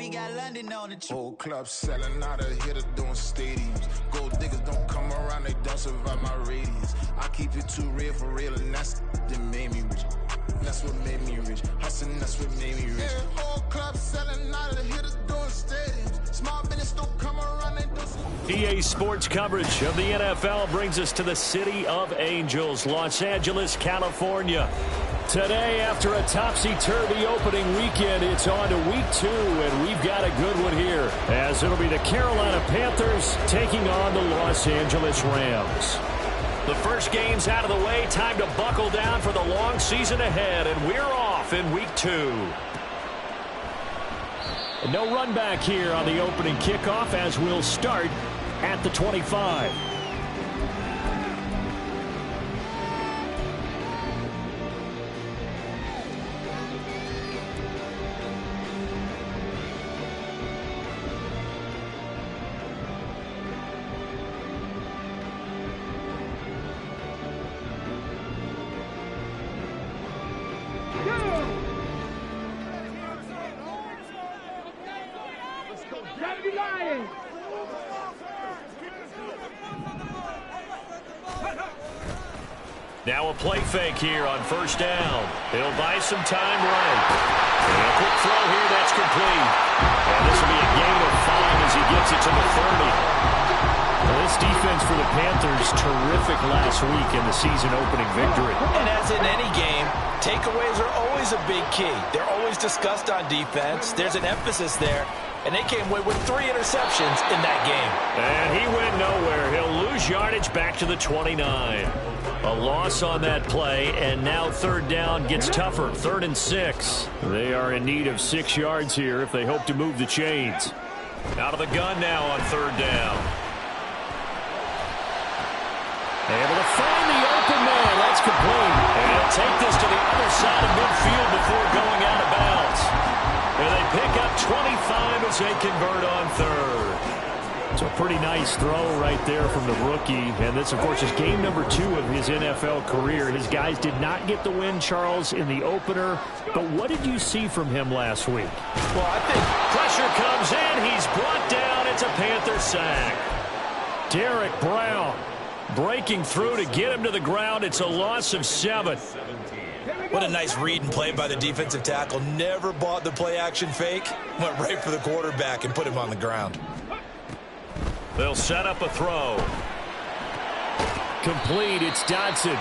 got London on the trip. Whole club selling out of hitter doing stadiums. Gold diggers don't come around, they don't survive my radius. I keep it too real for real, and that's that made me rich. That's what made me rich. Hustling, that's what made me rich. Yeah, whole club selling out of hitters doing stadiums. Small business don't come around, they don't. EA Sports coverage of the NFL brings us to the City of Angels, Los Angeles, California. Today, after a topsy-turvy opening weekend, it's on to week 2, and we've got a good one here, as it'll be the Carolina Panthers taking on the Los Angeles Rams. The first game's out of the way. Time to buckle down for the long season ahead, and we're off in week 2. And no run back here on the opening kickoff, as we'll start at the 25. Now a play fake here on first down. He'll buy some time right. And a quick throw here, that's complete. And this will be a gain of 5 as he gets it to the 30. Well, this defense for the Panthers, terrific last week in the season-opening victory. And as in any game, takeaways are always a big key. They're always discussed on defense. There's an emphasis there. And they came away with 3 interceptions in that game. And he went nowhere. He'll lose yardage back to the 29. A loss on that play, and now third down gets tougher. 3rd and 6. They are in need of 6 yards here if they hope to move the chains. Out of the gun now on 3rd down. Able to find the open man. That's complete. And he'll take this to the other side of midfield before going out of bounds. And they pick up 25 as they convert on 3rd. So a pretty nice throw right there from the rookie. And this, of course, is game number 2 of his NFL career. His guys did not get the win, Charles, in the opener. But what did you see from him last week? Well, I think pressure comes in. He's brought down. It's a Panther sack. Derek Brown breaking through to get him to the ground. It's a loss of 7. What a nice read and play by the defensive tackle. Never bought the play-action fake. Went right for the quarterback and put him on the ground. They'll set up a throw. Complete. It's Dodson.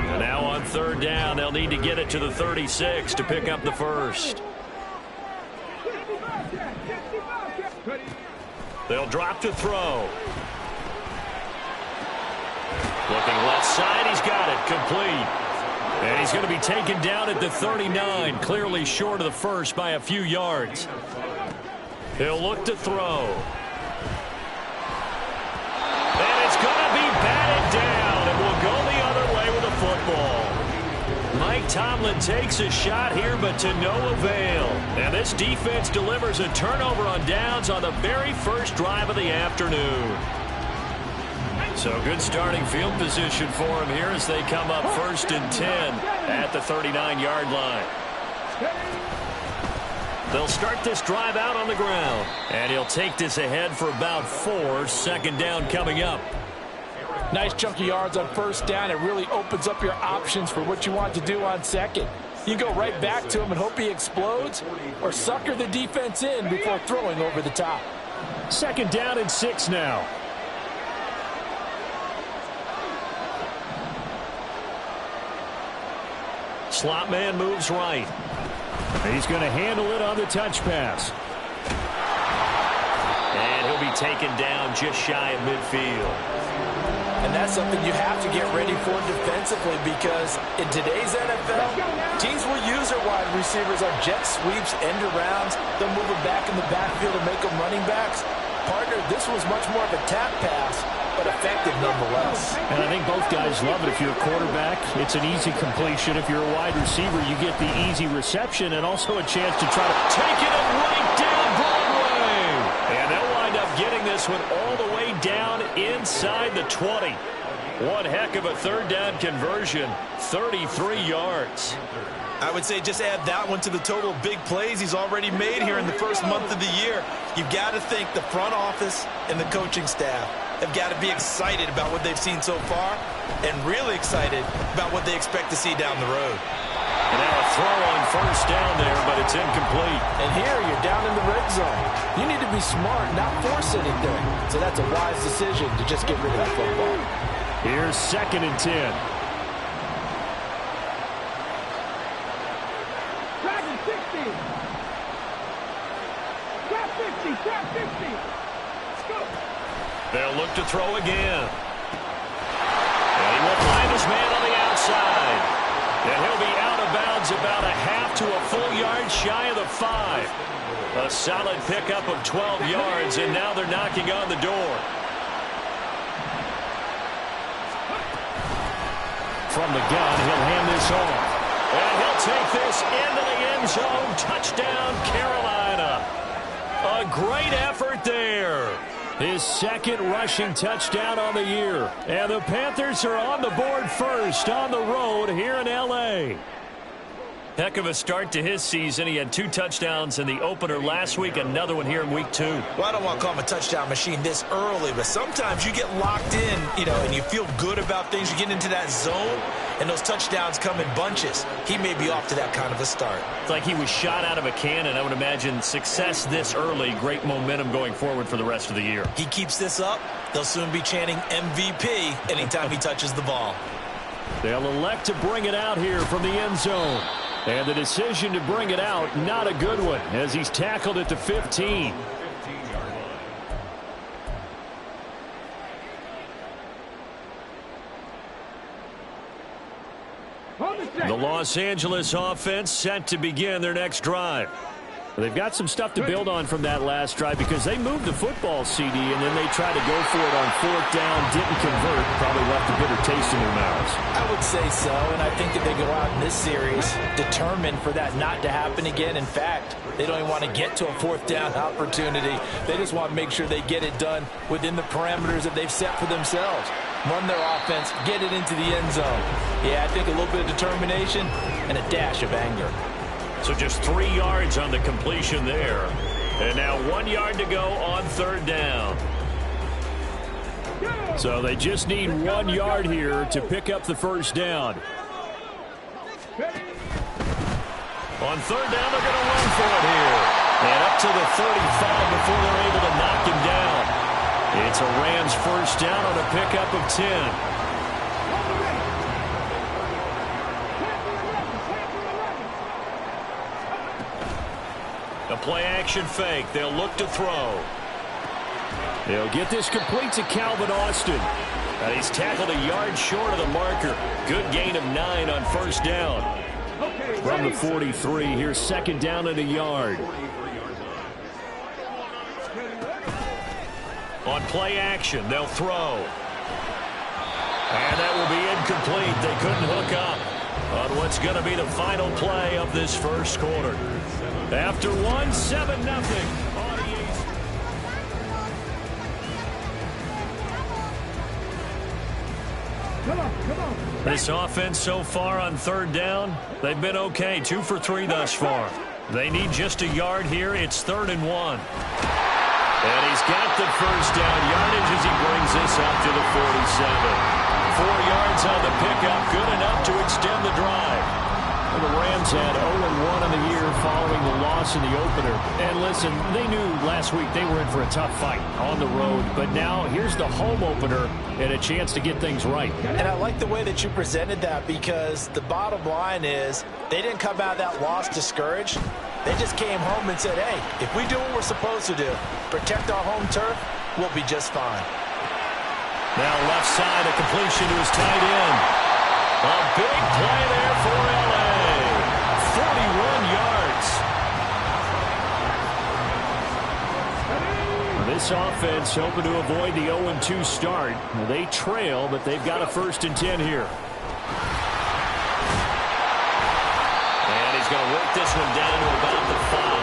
And now on 3rd down, they'll need to get it to the 36 to pick up the first. They'll drop to throw. Looking left side, he's got it. Complete. And he's going to be taken down at the 39, clearly short of the first by a few yards. He'll look to throw. And it's going to be batted down, and will go the other way with the football. Mike Tomlin takes a shot here, but to no avail. And this defense delivers a turnover on downs on the very first drive of the afternoon. So good starting field position for him here as they come up 1st and 10 at the 39-yard line. They'll start this drive out on the ground. And he'll take this ahead for about 4. 2nd down coming up. Nice chunky yards on 1st down. It really opens up your options for what you want to do on 2nd. You go right back to him and hope he explodes, or sucker the defense in before throwing over the top. 2nd down and 6 now. Slot man moves right. He's going to handle it on the touch pass. And he'll be taken down just shy of midfield. And that's something you have to get ready for defensively, because in today's NFL, teams will use their wide receivers on jet sweeps, end arounds. They'll move them back in the backfield and make them running backs. Partner, this was much more of a tap pass, but effective nonetheless. And I think both guys love it. If you're a quarterback, it's an easy completion. If you're a wide receiver, you get the easy reception and also a chance to try to take it up right down Broadway. And they'll wind up getting this one all the way down inside the 20. One heck of a third down conversion, 33 yards. I would say just add that one to the total of big plays he's already made here in the first month of the year. You've got to think the front office and the coaching staff have got to be excited about what they've seen so far and really excited about what they expect to see down the road. And now a throw on first down there, but it's incomplete. And here you're down in the red zone. You need to be smart, not force anything. So that's a wise decision to just get rid of that football. Here's 2nd and 10. They'll look to throw again. And he will find his man on the outside. And he'll be out of bounds about a half to a full yard shy of the 5. A solid pickup of 12 yards, and now they're knocking on the door. From the gun, he'll hand this off. And he'll take this into the end zone. Touchdown, Carolina. A great effort there. His 2nd rushing touchdown on the year. And the Panthers are on the board first on the road here in L.A. Heck of a start to his season. He had 2 touchdowns in the opener last week, another one here in week 2. Well, I don't want to call him a touchdown machine this early, but sometimes you get locked in, and you feel good about things. You get into that zone, and those touchdowns come in bunches. He may be off to that kind of a start. It's like he was shot out of a cannon. I would imagine success this early, great momentum going forward for the rest of the year. He keeps this up, they'll soon be chanting MVP anytime he touches the ball. They'll elect to bring it out here from the end zone. And the decision to bring it out, not a good one, as he's tackled at the 15. The Los Angeles offense set to begin their next drive. They've got some stuff to build on from that last drive because they moved the football, CD, and then they tried to go for it on 4th down, didn't convert, probably left a bitter taste in their mouths. I would say so, and I think that they go out in this series determined for that not to happen again. In fact, they don't even want to get to a 4th down opportunity. They just want to make sure they get it done within the parameters that they've set for themselves. Run their offense, get it into the end zone. Yeah, I think a little bit of determination and a dash of anger. So just 3 yards on the completion there. And now 1 yard to go on 3rd down. So they just need 1 yard here to pick up the first down. On 3rd down, they're going to run for it here. And up to the 35 before they're able to knock him down. It's a Rams first down on a pickup of 10. A play-action fake. They'll look to throw. They'll get this complete to Calvin Austin. And he's tackled a yard short of the marker. Good gain of 9 on first down. From the 43, here's 2nd down and a yard. On play action, they'll throw. And that will be incomplete. They couldn't hook up on what's going to be the final play of this first quarter. After 1, 7-0. Come on. This offense so far on 3rd down, they've been okay. 2 for 3 thus far. They need just a yard here. It's 3rd and 1. And he's got the first down yardage as he brings this up to the 47. 4 yards on the pickup, good enough to extend the drive. Well, the Rams had 0-1 on the year following the loss in the opener. And listen, they knew last week they were in for a tough fight on the road. But now here's the home opener and a chance to get things right. And I like the way that you presented that because the bottom line is they didn't come out of that loss discouraged. They just came home and said, hey, if we do what we're supposed to do, protect our home turf, we'll be just fine. Now left side, a completion to his tight end. A big play there for L.A. 41 yards. This offense hoping to avoid the 0-2 start. They trail, but they've got a 1st and 10 here. And he's going to work this one down to about the 5.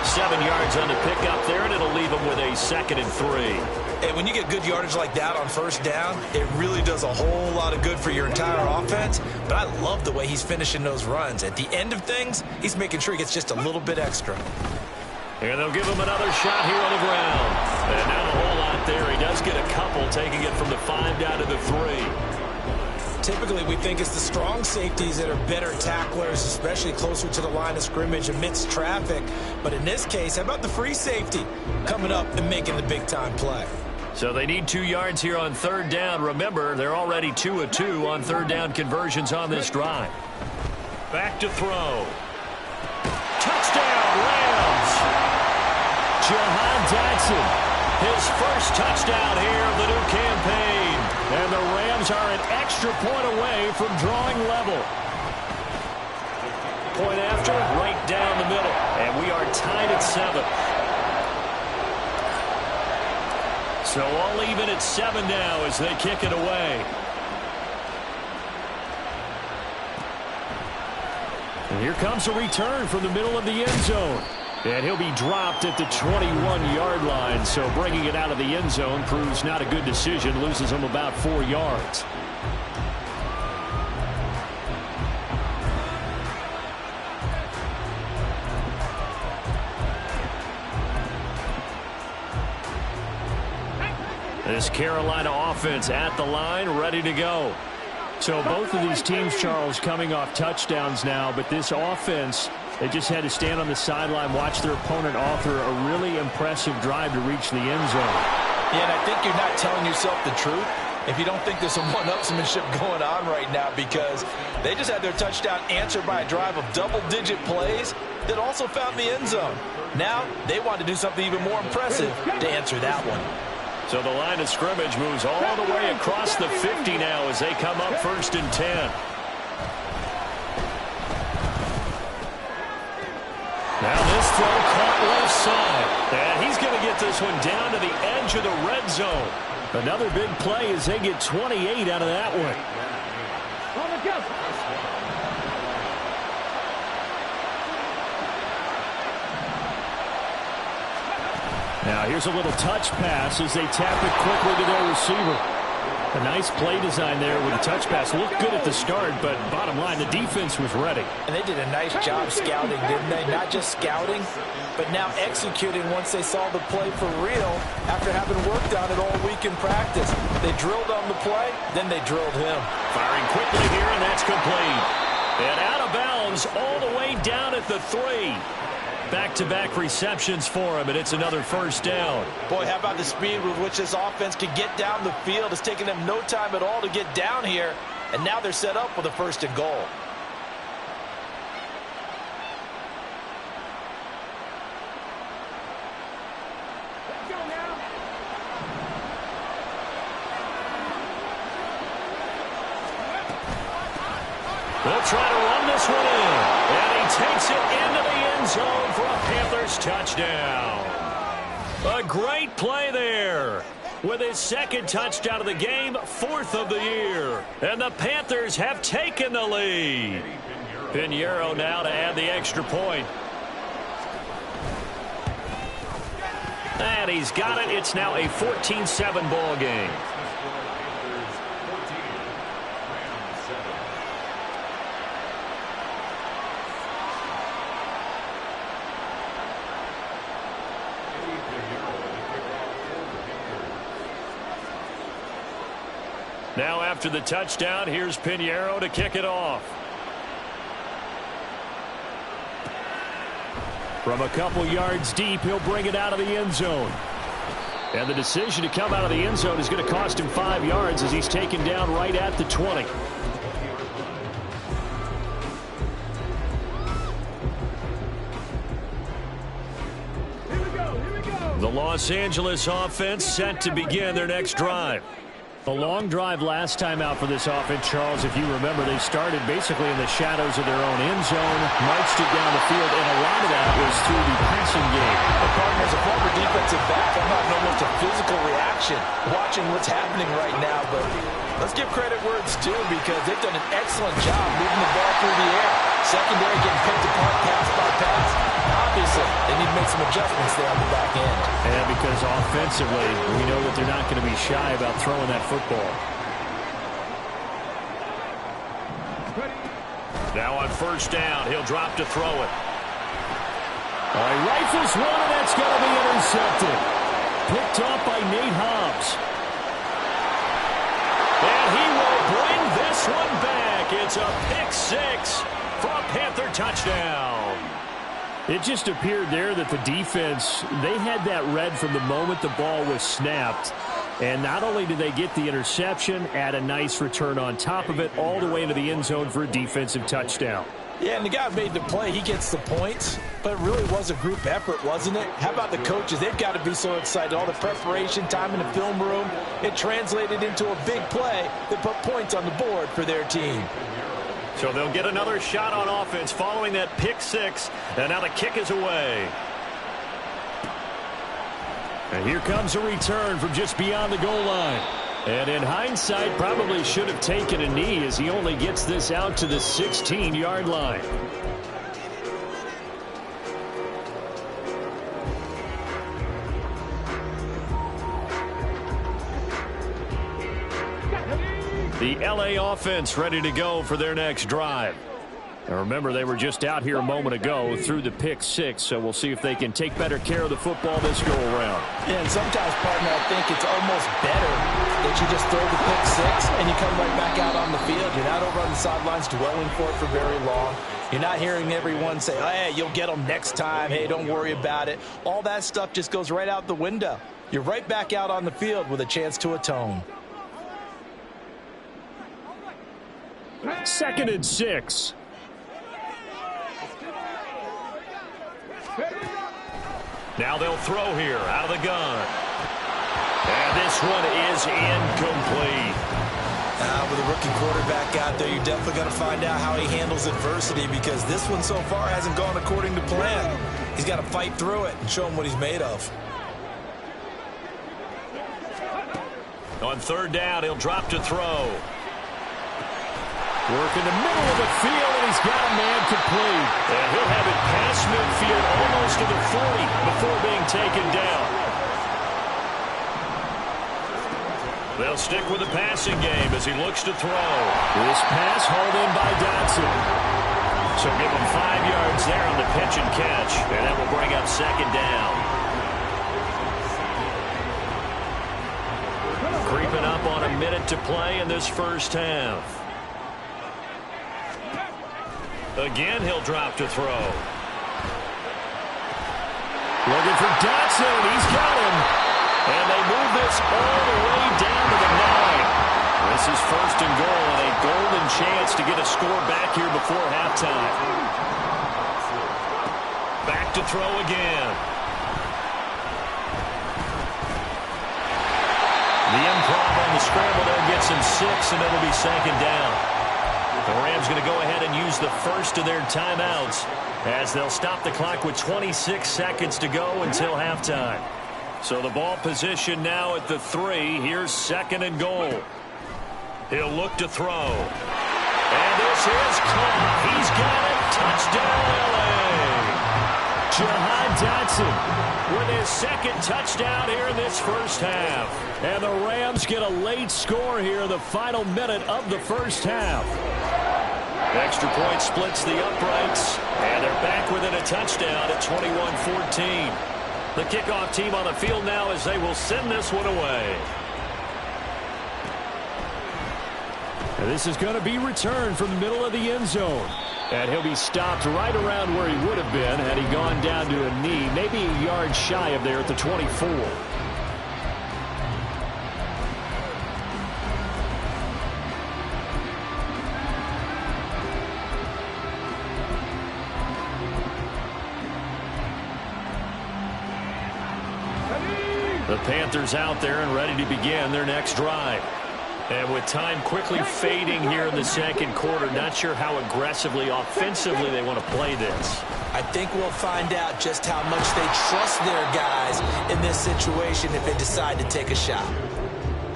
7 yards on the pickup there, and it'll leave him with a 2nd and 3. And when you get good yardage like that on first down, it really does a whole lot of good for your entire offense. But I love the way he's finishing those runs. At the end of things, he's making sure he gets just a little bit extra. And they'll give him another shot here on the ground. And not a whole lot there. He does get a couple, taking it from the 5 down to the 3. Typically, we think it's the strong safeties that are better tacklers, especially closer to the line of scrimmage amidst traffic. But in this case, how about the free safety coming up and making the big-time play? So they need 2 yards here on 3rd down. Remember, they're already 2 of 2 on 3rd down conversions on this drive. Back to throw. Touchdown, Rams! Jahan Dotson, his first touchdown here of the new campaign. And the Rams are an extra point away from drawing level. Point after, right down the middle. And we are tied at 7. So all even at 7 now as they kick it away. And here comes a return from the middle of the end zone. And he'll be dropped at the 21-yard line. So bringing it out of the end zone proves not a good decision. Loses him about 4 yards. This Carolina offense at the line, ready to go. So both of these teams, Charles, coming off touchdowns now, but this offense, they just had to stand on the sideline, watch their opponent author a really impressive drive to reach the end zone. Yeah, and I think you're not telling yourself the truth if you don't think there's some one-upsmanship going on right now, because they just had their touchdown answered by a drive of double-digit plays that also found the end zone. Now they want to do something even more impressive to answer that one. So the line of scrimmage moves all the way across the 50 now as they come up 1st and 10. Now this throw caught left side. And he's going to get this one down to the edge of the red zone. Another big play as they get 28 out of that one. Now here's a little touch pass as they tap it quickly to their receiver. A nice play design there with a touch pass. Looked good at the start, but bottom line, the defense was ready. And they did a nice job scouting, didn't they? Not just scouting, but now executing once they saw the play for real after having worked on it all week in practice. They drilled on the play, then they drilled him. Firing quickly here, and that's complete. And out of bounds all the way down at the 3. Back-to-back receptions for him, and it's another 1st down. Boy, how about the speed with which this offense can get down the field? It's taken them no time at all to get down here, and now they're set up with a 1st and goal. They'll try to run this one in. And he takes it into the end zone for a Panthers touchdown. A great play there. With his 2nd touchdown of the game, 4th of the year. And the Panthers have taken the lead. Pinheiro now to add the extra point. And he's got it. It's now a 14-7 ball game. Now after the touchdown, here's Pinheiro to kick it off. From a couple yards deep, he'll bring it out of the end zone. And the decision to come out of the end zone is going to cost him 5 yards as he's taken down right at the 20. The Los Angeles offense set to begin their next drive. The long drive last time out for this offense, Charles, if you remember, they started basically in the shadows of their own end zone, marched it down the field, and a lot of that was through the passing game. As a former defensive back, I'm having almost a physical reaction watching what's happening right now, but let's give credit where it's due because they've done an excellent job moving the ball through the air. Secondary getting picked apart pass by pass. Obviously, they need to make some adjustments there on the back end. And because offensively, we know that they're not going to be shy about throwing that football. Now on first down, he'll drop to throw it. He rifles one, and that's going to be intercepted. Picked off by Nate Hobbs. And he will bring this one back. It's a pick six for a Panther touchdown. It just appeared there that the defense, they had that read from the moment the ball was snapped. And not only did they get the interception, add a nice return on top of it, all the way into the end zone for a defensive touchdown. Yeah, and the guy made the play. He gets the points, but it really was a group effort, wasn't it? How about the coaches? They've got to be so excited. All the preparation time in the film room, it translated into a big play that put points on the board for their team. So they'll get another shot on offense following that pick six, and now the kick is away. And here comes a return from just beyond the goal line. And in hindsight, probably should have taken a knee as he only gets this out to the 16-yard line. The LA offense ready to go for their next drive. And remember, they were just out here a moment ago through the pick six, so we'll see if they can take better care of the football this go-around. Yeah, and sometimes, partner, I think it's almost better that you just throw the pick six and you come right back out on the field. You're not over on the sidelines dwelling for it for very long. You're not hearing everyone say, hey, you'll get them next time. Hey, don't worry about it. All that stuff just goes right out the window. You're right back out on the field with a chance to atone. 2nd and 6. Now they'll throw here out of the gun. And this one is incomplete. With a rookie quarterback out there, you're definitely going to find out how he handles adversity, because this one so far hasn't gone according to plan. He's got to fight through it and show him what he's made of. On 3rd down, he'll drop to throw. Work in the middle of the field, and he's got a man complete. And he'll have it past midfield, almost to the 40, before being taken down. They'll stick with the passing game as he looks to throw. This pass hauled in by Dotson. So give him 5 yards there on the pitch and catch, and that will bring up 2nd down. Creeping up on a minute to play in this first half. Again, he'll drop to throw. Looking for Dotson. He's got him. And they move this all the way down to the 9. This is 1st and goal, and a golden chance to get a score back here before halftime. Back to throw again. The improv on the scramble there gets him 6, and it'll be 2nd down. The Rams going to go ahead and use the first of their timeouts as they'll stop the clock with 26 seconds to go until halftime. So the ball position now at the 3. Here's 2nd and goal. He'll look to throw. And this is caught. He's got it. Touchdown, LA. Jahan Dotson with his 2nd touchdown here in this first half. And the Rams get a late score here in the final minute of the first half. Extra point splits the uprights, and they're back within a touchdown at 21-14. The kickoff team on the field now as they will send this one away. And this is going to be returned from the middle of the end zone. And he'll be stopped right around where he would have been had he gone down to a knee, maybe a yard shy of there at the 24. The Panthers out there and ready to begin their next drive. And with time quickly fading here in the 2nd quarter, not sure how aggressively, offensively they want to play this. I think we'll find out just how much they trust their guys in this situation if they decide to take a shot.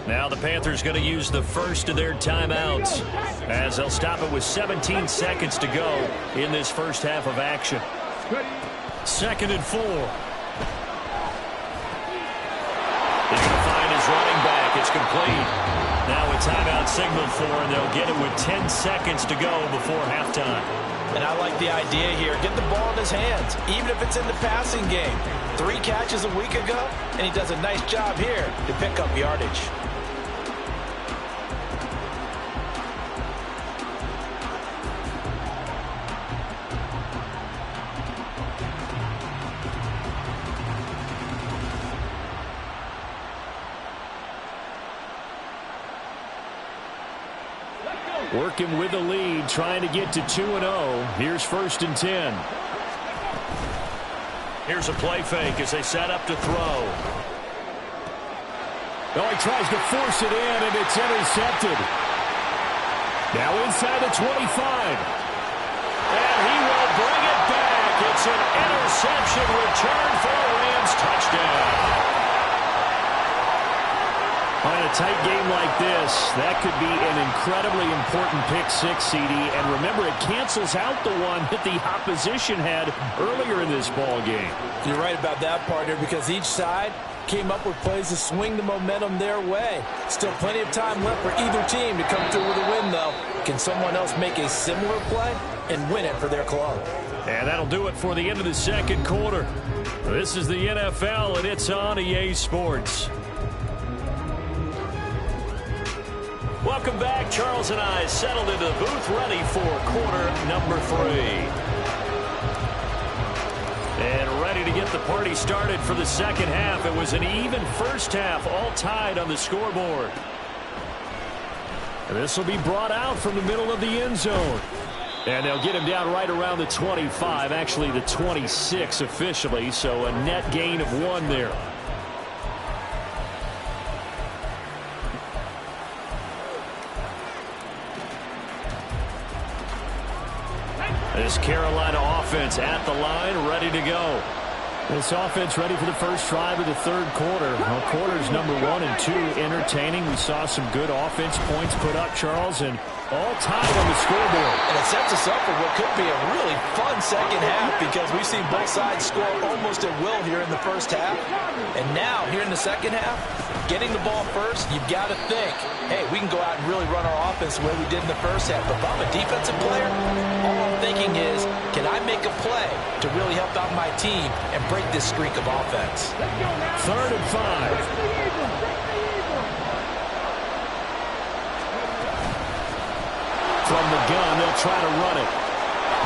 Now the Panthers going to use the first of their timeouts as they'll stop it with 17 seconds to go in this first half of action. 2nd and 4. He's going to find his running back. It's complete. Now a timeout signal for, and they'll get it with 10 seconds to go before halftime. And I like the idea here. Get the ball in his hands, even if it's in the passing game. 3 catches a week ago, and he does a nice job here to pick up yardage. Working with the lead, trying to get to 2-0. Here's 1st and 10. Here's a play fake as they set up to throw. Oh, he tries to force it in, and it's intercepted. Now inside the 25. And he will bring it back. It's an interception return for a Rams touchdown. In a tight game like this, that could be an incredibly important pick six, CD. And remember, it cancels out the one that the opposition had earlier in this ball game. You're right about that, partner, because each side came up with plays to swing the momentum their way. Still plenty of time left for either team to come through with a win, though. Can someone else make a similar play and win it for their club? And that'll do it for the end of the 2nd quarter. This is the NFL, and it's on EA Sports. Welcome back. Charles and I settled into the booth, ready for quarter number 3. And ready to get the party started for the 2nd half. It was an even first half, all tied on the scoreboard. And this will be brought out from the middle of the end zone. And they'll get him down right around the 25, actually the 26 officially, so a net gain of 1 there. This Carolina offense at the line, ready to go. This offense ready for the first drive of the 3rd quarter. Well, quarters number 1 and 2 entertaining. We saw some good offense points put up, Charles, and all tied on the scoreboard. And it sets us up for what could be a really fun 2nd half because we've seen both sides score almost at will here in the first half. And now, here in the 2nd half, getting the ball first, you've got to think, hey, we can go out and really run our offense the way we did in the first half. But if I'm a defensive player, all I'm thinking is, can I make a play to really help out my team and break this streak of offense? 3rd and 5. From the gun, they'll try to run it.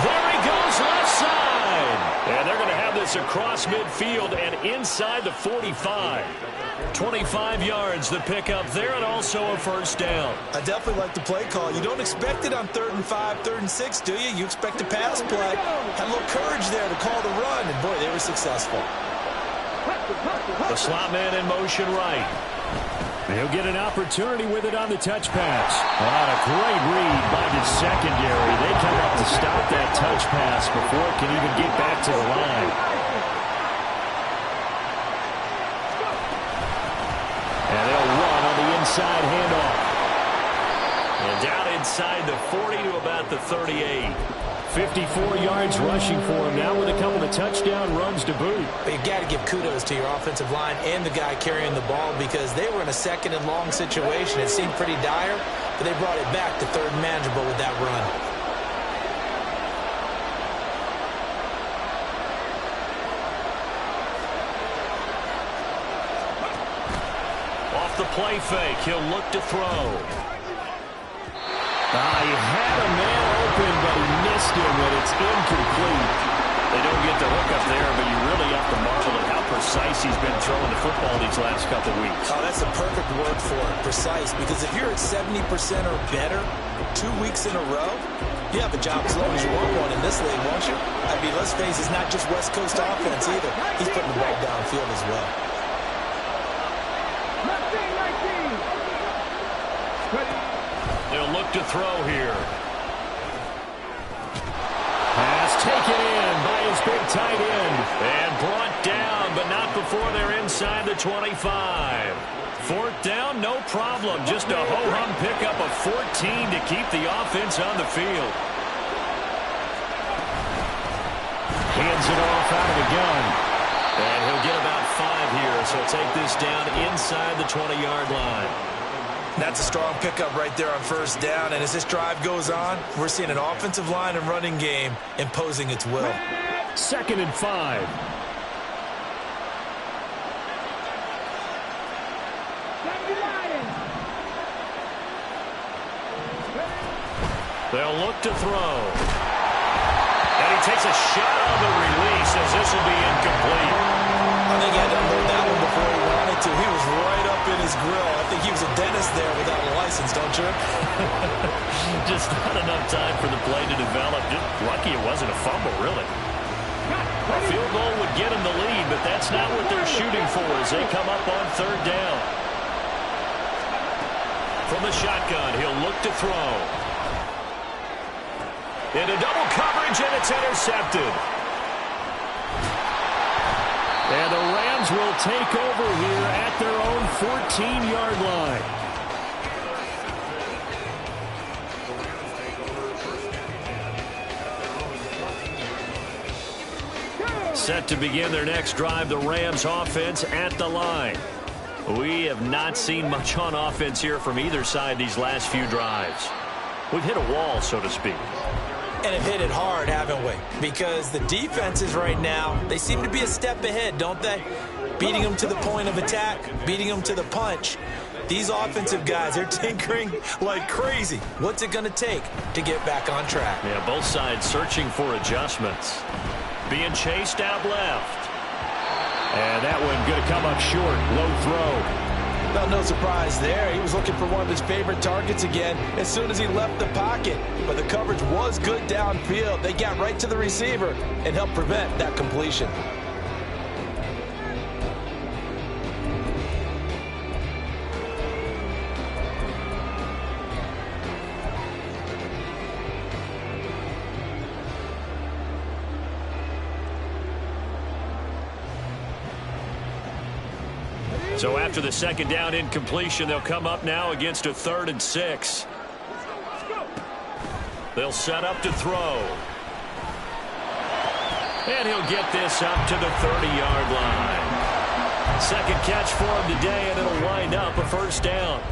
There he goes, left side. And they're going to have this across midfield and inside the 45. 25 yards the pickup there, and also a first down. I definitely like the play call. You don't expect it on 3rd and 5, 3rd and 6, do you? You expect a pass play. Had a little courage there to call the run, and boy, they were successful. The slot man in motion right. He'll get an opportunity with it on the touch pass. What a great read by the secondary. They come up to stop that touch pass before it can even get back to the line. And they'll run on the inside handoff. And down inside the 40 to about the 38. 54 yards rushing for him now with a couple of touchdown runs to boot. But you've got to give kudos to your offensive line and the guy carrying the ball because they were in a 2nd and long situation. It seemed pretty dire, but they brought it back to 3rd and manageable with that run. Off the play fake, he'll look to throw. He had a man open, but he missed him, and it's incomplete. They don't get the hook up there, but you really have to marvel at how precise he's been throwing the football these last couple weeks. Oh, that's the perfect word for it, precise, because if you're at 70% or better 2 weeks in a row, you have a job as long as you want one in this league, won't you? I mean, let's face it, it's not just West Coast offense either. He's putting the ball downfield as well. They'll look to throw here. Pass taken in by his big tight end. And brought down, but not before they're inside the 25. 4th down, no problem. Just a ho-hum pickup of 14 to keep the offense on the field. Hands it off out of the gun. And he'll get about 5 here, so take this down inside the 20-yard line. That's a strong pickup right there on first down, and as this drive goes on, we're seeing an offensive line and running game imposing its will. 2nd and 5. They'll look to throw. And he takes a shot on the release as this will be incomplete. I think he had to unload that one before he wanted to. He was right up in his grill. I think he was a dentist there without a license, don't you? Just not enough time for the play to develop. Just lucky it wasn't a fumble, really. A field goal would get him the lead, but that's not what they're shooting for as they come up on 3rd down. From the shotgun, he'll look to throw. Into double coverage, and it's intercepted. And the Rams will take over here at their own 14-yard line. Set to begin their next drive, the Rams offense at the line. We have not seen much on offense here from either side these last few drives. We've hit a wall, so to speak. And have hit it hard, haven't we? Because the defenses right now, they seem to be a step ahead, don't they? Beating them to the point of attack, beating them to the punch. These offensive guys, they're tinkering like crazy. What's it going to take to get back on track? Yeah, both sides searching for adjustments. Being chased out left. And that one going to come up short. Low throw. Well, no surprise there. He was looking for one of his favorite targets again as soon as he left the pocket. But the coverage was good downfield. They got right to the receiver and helped prevent that completion. So after the 2nd down incompletion, they'll come up now against a 3rd and 6. They'll set up to throw. And he'll get this up to the 30-yard line. 2nd catch for him today, and it'll wind up a 1st down.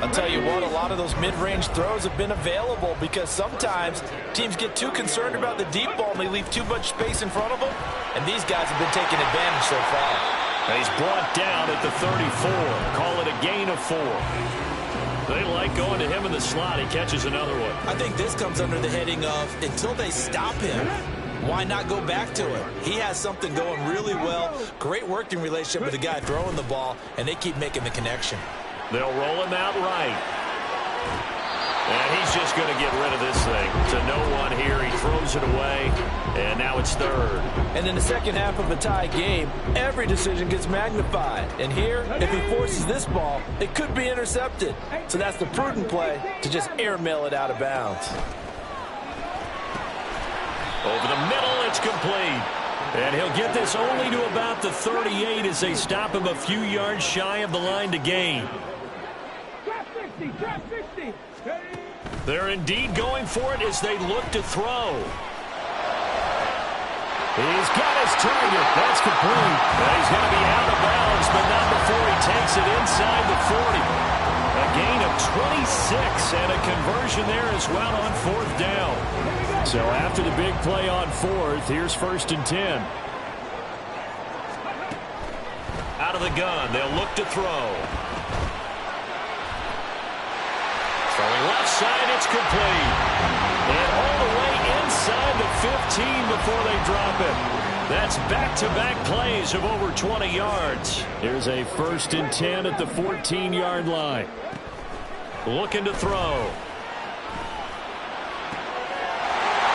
I'll tell you what, a lot of those mid-range throws have been available because sometimes teams get too concerned about the deep ball and they leave too much space in front of them, and these guys have been taking advantage so far. And he's brought down at the 34. Call it a gain of 4. They like going to him in the slot. He catches another one. I think this comes under the heading of until they stop him, why not go back to him? He has something going really well. Great working relationship with the guy throwing the ball, and they keep making the connection. They'll roll him out right. And he's just going to get rid of this thing. To no one here. He throws it away. And now it's 3rd. And in the second half of a tie game, every decision gets magnified. And here, if he forces this ball, it could be intercepted. So that's the prudent play to just airmail it out of bounds. Over the middle, it's complete. And he'll get this only to about the 38 as they stop him a few yards shy of the line to gain. They're indeed going for it as they look to throw. He's got his target. That's complete. And he's going to be out of bounds, but not before he takes it inside the 40. A gain of 26 and a conversion there as well on 4th down. So after the big play on 4th, here's 1st and 10. Out of the gun, they'll look to throw. Throwing left side, it's complete. And all the way inside the 15 before they drop it. That's back-to-back plays of over 20 yards. Here's a 1st and 10 at the 14-yard line. Looking to throw.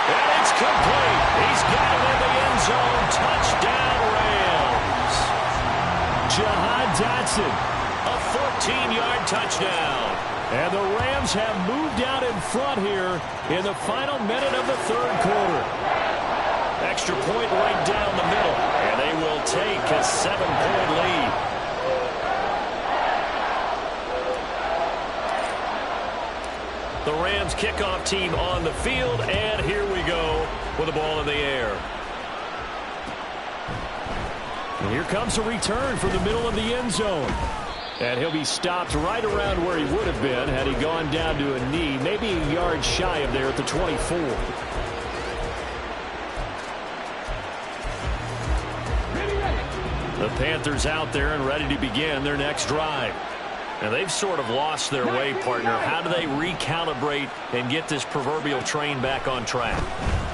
And it's complete. He's got it in the end zone. Touchdown, Rams. Jahan Dotson, a 14-yard touchdown. And the Rams have moved out in front here in the final minute of the 3rd quarter. Extra point right down the middle, and they will take a 7-point lead. The Rams kickoff team on the field, and here we go with the ball in the air. And here comes a return from the middle of the end zone. And he'll be stopped right around where he would have been had he gone down to a knee, maybe a yard shy of there at the 24. The Panthers out there and ready to begin their next drive. And they've sort of lost their way, partner. How do they recalibrate and get this proverbial train back on track?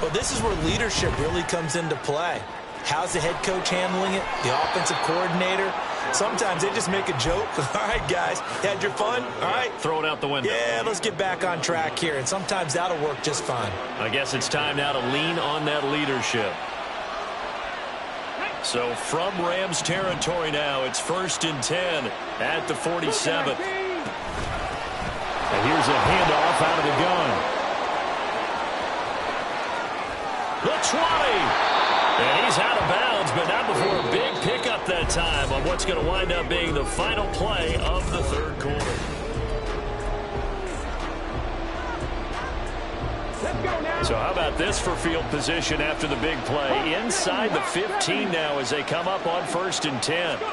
Well, this is where leadership really comes into play. How's the head coach handling it? The offensive coordinator? Sometimes they just make a joke. All right, guys, had your fun? All right. Throw it out the window. Yeah, let's get back on track here. And sometimes that'll work just fine. I guess it's time now to lean on that leadership. So from Rams territory now, it's 1st and 10 at the 47th. And here's a handoff out of the gun. The 20. And he's out of bounds, but not before a big pickup that time on what's going to wind up being the final play of the third quarter. So how about this for field position after the big play? Inside the 15 now as they come up on 1st and 10. From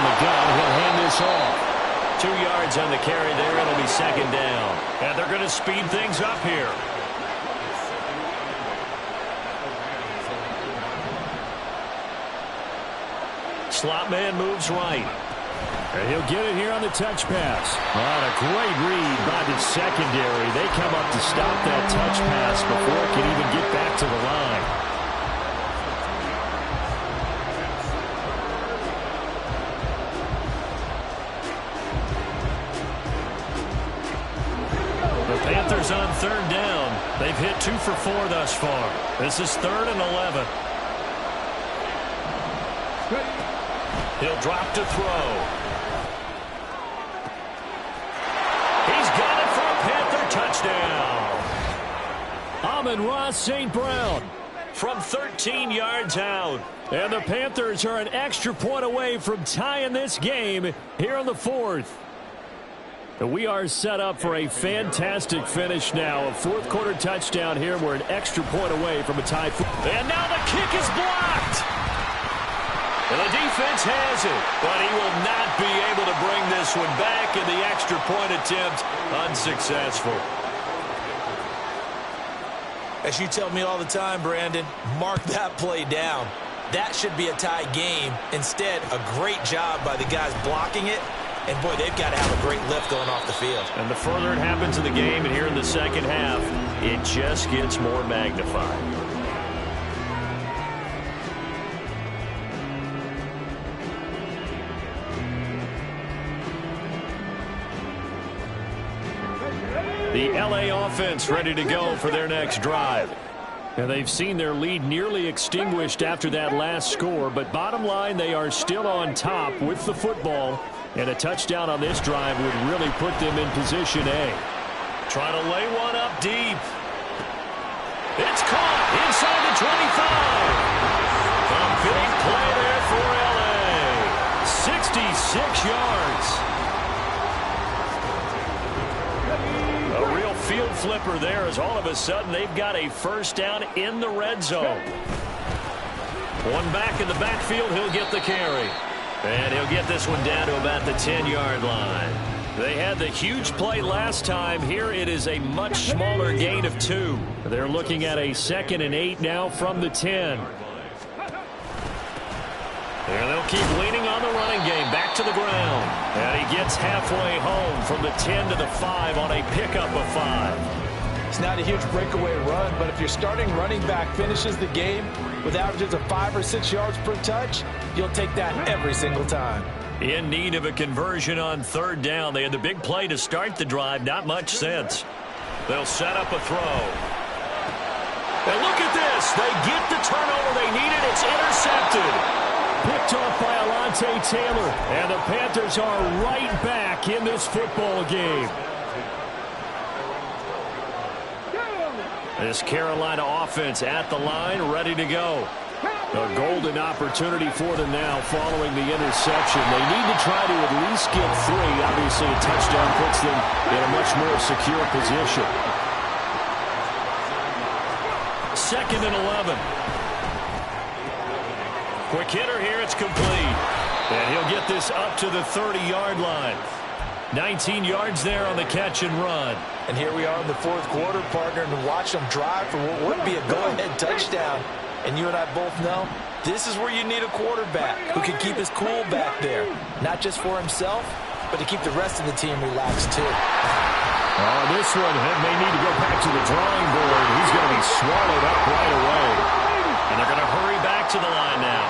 the gun, he'll hand this off. 2 yards on the carry there. It'll be 2nd down. And they're going to speed things up here. Slot man moves right. And he'll get it here on the touch pass. What a great read by the secondary. They come up to stop that touch pass before it can even get back to the line. The Panthers on 3rd down. They've hit 2 for 4 thus far. This is 3rd and 11. He'll drop to throw. He's got it for a Panther touchdown. Amon-Ra St. Brown from 13 yards out. And the Panthers are an extra point away from tying this game here in the 4th. We are set up for a fantastic finish now. A 4th quarter touchdown here. We're an extra point away from a tie. And now the kick is blocked. And the defense has it, but he will not be able to bring this one back, and the extra point attempt unsuccessful. As you tell me all the time, Brandon, mark that play down. That should be a tie game. Instead, a great job by the guys blocking it. And, boy, they've got to have a great lift going off the field. And the further it happens in the game, and here in the second half, it just gets more magnified. The LA offense ready to go for their next drive. And they've seen their lead nearly extinguished after that last score, but bottom line, they are still on top with the football, and a touchdown on this drive would really put them in position A. Try to lay one up deep. It's caught inside the 25. A big play there for LA. 66 yards. A real field flipper there as all of a sudden they've got a first down in the red zone. One back in the backfield, he'll get the carry. And he'll get this one down to about the 10-yard line. They had the huge play last time. Here it is a much smaller gain of 2. They're looking at a 2nd and 8 now from the 10. And they'll keep leaning on the running game back to the ground. And he gets halfway home from the 10 to the 5 on a pickup of 5. It's not a huge breakaway run, but if your starting running back finishes the game with averages of 5 or 6 yards per touch, you'll take that every single time. In need of a conversion on 3rd down. They had the big play to start the drive. Not much sense. They'll set up a throw. And look at this. They get the turnover they needed. It's intercepted. Picked off by Alontae Taylor. And the Panthers are right back in this football game. This Carolina offense at the line, ready to go. A golden opportunity for them now following the interception. They need to try to at least get 3. Obviously, a touchdown puts them in a much more secure position. 2nd and 11. Quick hitter here. It's complete. And he'll get this up to the 30-yard line. 19 yards there on the catch and run. And here we are in the fourth quarter, partner, and watch them drive for what would be a go-ahead touchdown. And you and I both know this is where you need a quarterback who can keep his cool back there. Not just for himself, but to keep the rest of the team relaxed too. Oh, this one may need to go back to the drawing board. He's going to be swallowed up right away. And they're going to hurry back to the line now.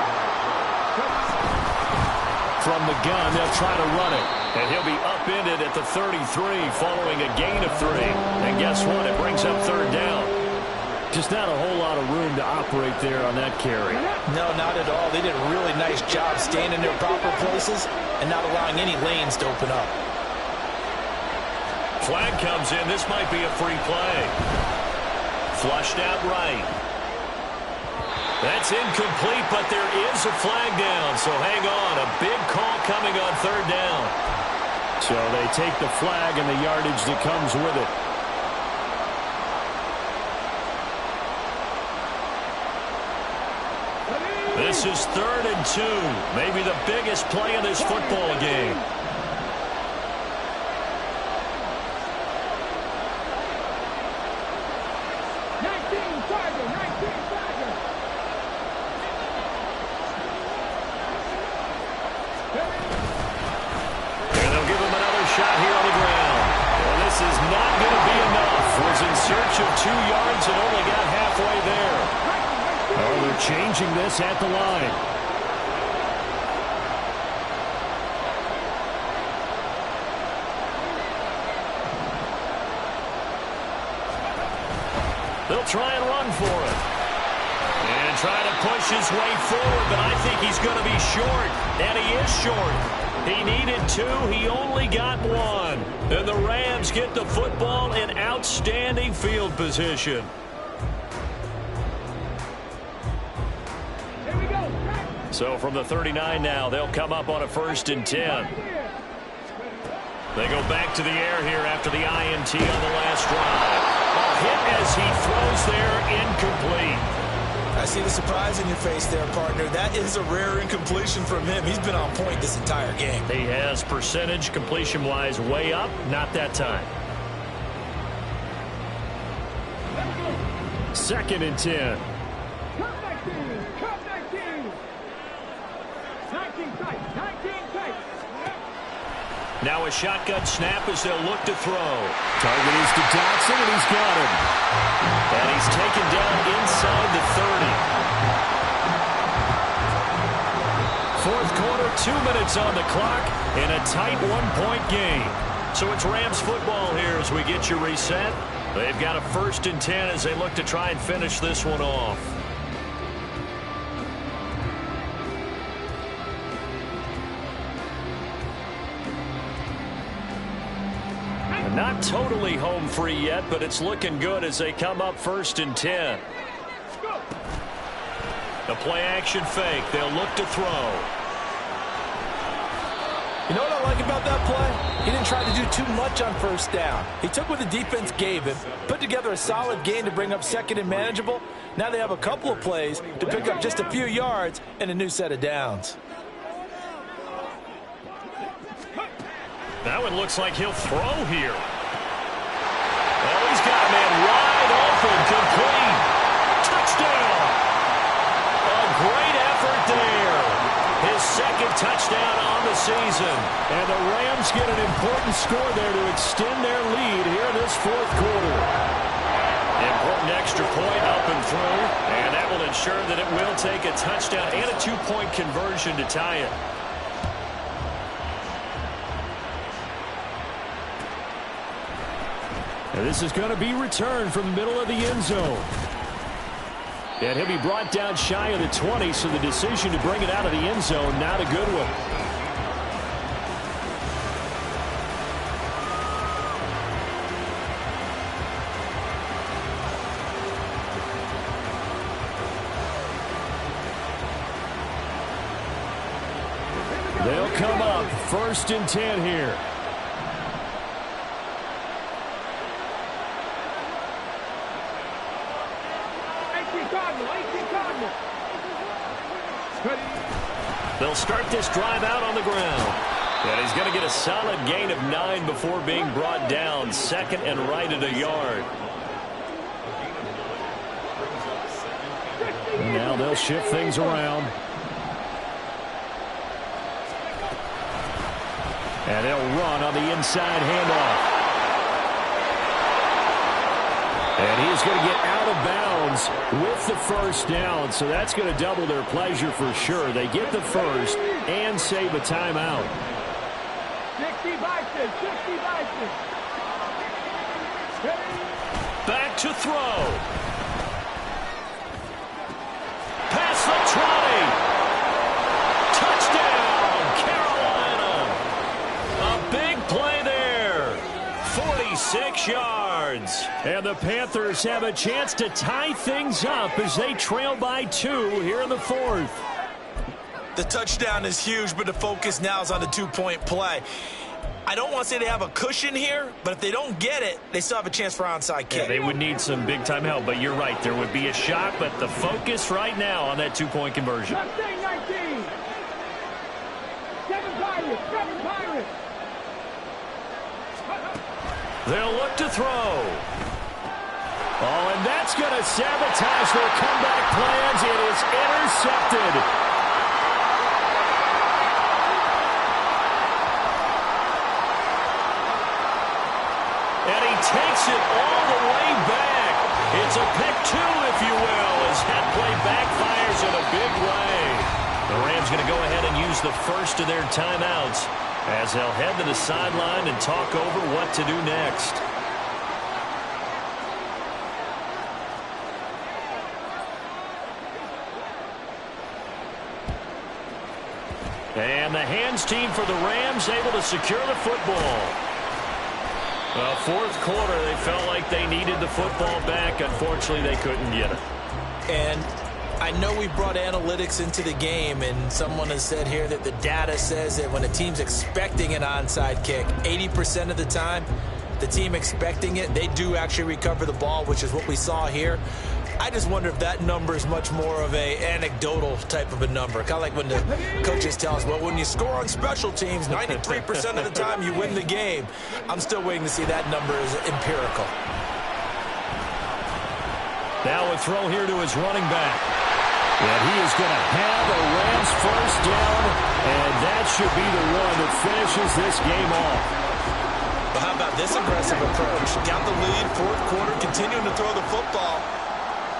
From the gun, they'll try to run it. And he'll be upended at the 33 following a gain of 3. And guess what? It brings up third down. Just not a whole lot of room to operate there on that carry. No, not at all. They did a really nice job staying in their proper places and not allowing any lanes to open up. Flag comes in. This might be a free play. Flushed out right. That's incomplete, but there is a flag down. So hang on. A big call coming on third down. So they take the flag and the yardage that comes with it. This is 3rd and 2. Maybe the biggest play in this football game. Changing this at the line. They'll try and run for it. And try to push his way forward, but I think he's going to be short. And he is short. He needed 2. He only got 1. And the Rams get the football in outstanding field position. So from the 39 now, they'll come up on a 1st and 10. They go back to the air here after the INT on the last drive. A hit as he throws there, incomplete. I see the surprise in your face there, partner. That is a rare incompletion from him. He's been on point this entire game. He has percentage completion-wise way up, not that time. 2nd and 10. Now a shotgun snap as they'll look to throw. Target is to Dotson, and he's got him. And he's taken down inside the 30. Fourth quarter, 2 minutes on the clock, in a tight 1-point game. So it's Rams football here as we get you reset. They've got a 1st and 10 as they look to try and finish this one off. Not totally home free yet, but it's looking good as they come up 1st and 10. The play action fake. They'll look to throw. You know what I like about that play? He didn't try to do too much on 1st down. He took what the defense gave him, put together a solid gain to bring up 2nd and manageable. Now they have a couple of plays to pick up just a few yards and a new set of downs. That one looks like he'll throw here. Well, he's got a man wide open, complete. Touchdown. A great effort there. His 2nd touchdown on the season. And the Rams get an important score there to extend their lead here this 4th quarter. Important extra point up and through. And that will ensure that it will take a touchdown and a 2-point conversion to tie it. And this is going to be returned from the middle of the end zone. And he'll be brought down shy of the 20, so the decision to bring it out of the end zone, not a good one. They'll come up 1st and 10 here. They'll start this drive out on the ground. And he's going to get a solid gain of 9 before being brought down. Second and right at a yard. Now they'll shift things around. And they'll run on the inside handoff. And he's going to get out of bounds with the first down, so that's going to double their pleasure for sure. They get the first and save a timeout. 60 Vikings, 60 Vikings. Back to throw. Past the 20. Touchdown, Carolina. A big play there. 46 yards. And the Panthers have a chance to tie things up as they trail by 2 here in the fourth. The touchdown is huge, but the focus now is on the 2-point play. I don't want to say they have a cushion here, but if they don't get it, they still have a chance for onside kick. Yeah, they would need some big-time help, but you're right. There would be a shot, but the focus right now on that 2-point conversion. 19. 7 Pirates, 7 Pirates. They'll look to throw. Oh, and that's going to sabotage their comeback plans. It is intercepted. And he takes it all the way back. It's a pick 2, if you will, as that play backfires in a big way. The Rams going to go ahead and use the first of their timeouts as they'll head to the sideline and talk over what to do next. And the hands team for the Rams able to secure the football. Well, fourth quarter, they felt like they needed the football back. Unfortunately, they couldn't get it. And I know we brought analytics into the game, and someone has said here that the data says that when a team's expecting an onside kick, 80% of the time, the team expecting it, they do actually recover the ball, which is what we saw here. I just wonder if that number is much more of a anecdotal type of a number. Kind of like when the coaches tell us, well, when you score on special teams, 93% of the time you win the game. I'm still waiting to see that number is empirical. Now a throw here to his running back. And he is going to have a Rams first down, and that should be the one that finishes this game off. But how about this aggressive approach? Got the lead, fourth quarter, continuing to throw the football.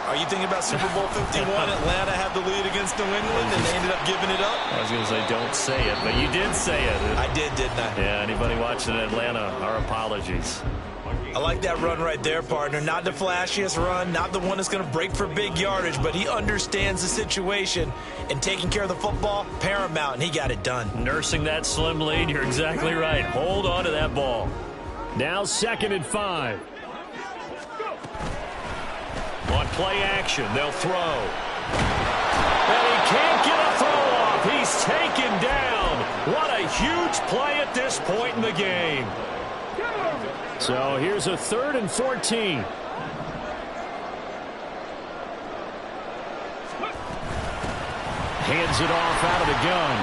Are you thinking about Super Bowl 51? Atlanta had the lead against New England, and they ended up giving it up? I was going to say, don't say it, but you did say it. I did, didn't I? Yeah, anybody watching Atlanta, our apologies. I like that run right there, partner. Not the flashiest run, not the one that's going to break for big yardage, but he understands the situation, and taking care of the football, paramount, and he got it done. Nursing that slim lead, you're exactly right. Hold on to that ball. Now 2nd and 5. On play action, they'll throw. And he can't get a throw off. He's taken down. What a huge play at this point in the game. So here's a 3rd and 14. Hands it off out of the gun.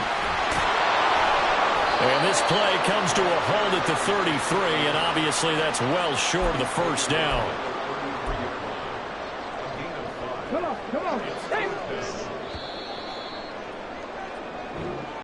And this play comes to a halt at the 33, and obviously that's well short of the first down. Come on, come on. Hey.